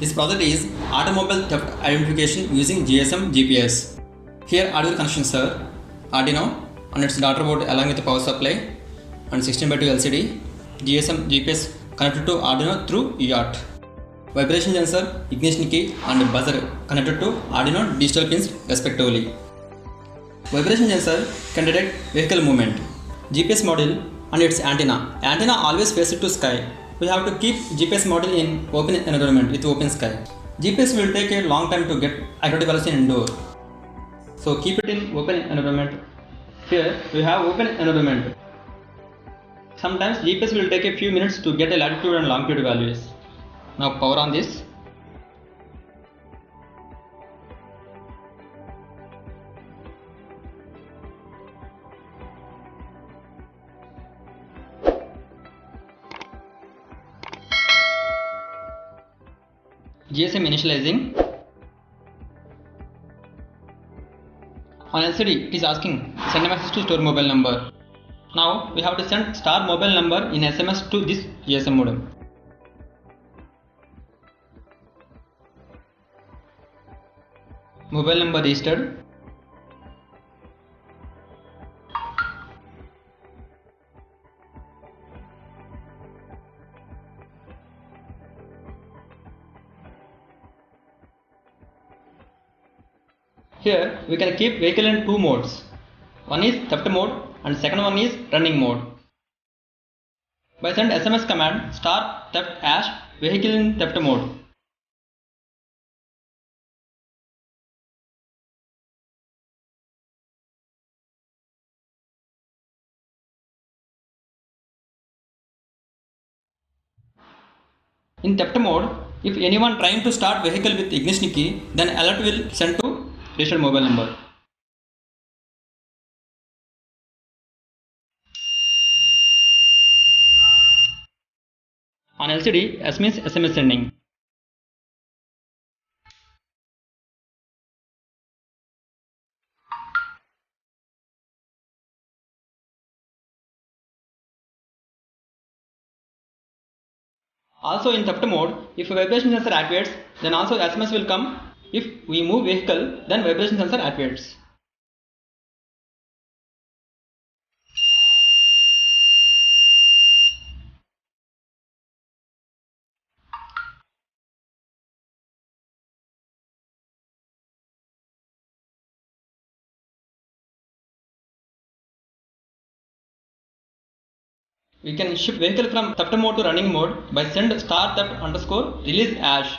This project is automobile theft identification using GSM GPS. Here audio connections are Arduino and its daughter board along with the power supply and 16:2 LCD. GSM GPS connected to Arduino through UART. Vibration sensor, ignition key and buzzer connected to Arduino digital pins respectively. Vibration sensor can detect vehicle movement. GPS module and its antenna. Antenna always faces to sky. We have to keep GPS module in open environment with open sky. GPS will take a long time to get accurate values in indoor. So keep it in open environment. Here we have open environment. Sometimes GPS will take a few minutes to get a latitude and longitude values. Now power on this. GSM initializing. On LCD it is asking send a message to store mobile number. Now we have to send star mobile number in SMS to this GSM modem. Mobile number registered. Here we can keep vehicle in two modes. One is theft mode and second one is running mode. By send SMS command star theft hash vehicle in theft mode. In theft mode, if anyone trying to start vehicle with ignition key, then alert will send to registered mobile number. On LCD, S means SMS sending. Also in theft mode, if vibration sensor activates, then also SMS will come. If we move vehicle, then vibration sensor activates. We can shift vehicle from theft mode to running mode by send star theft underscore release hash.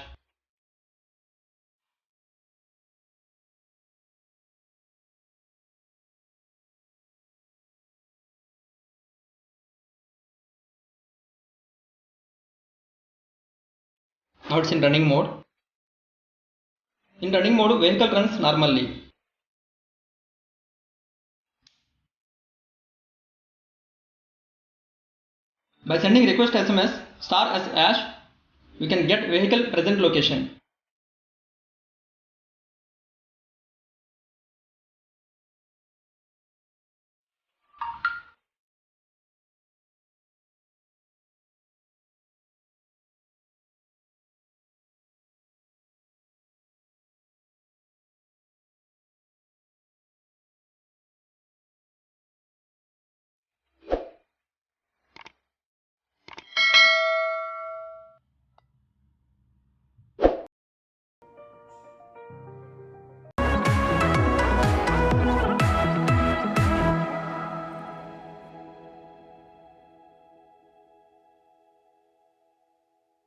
Now it's in running mode. In running mode, vehicle runs normally. By sending request SMS star as hash, we can get vehicle present location.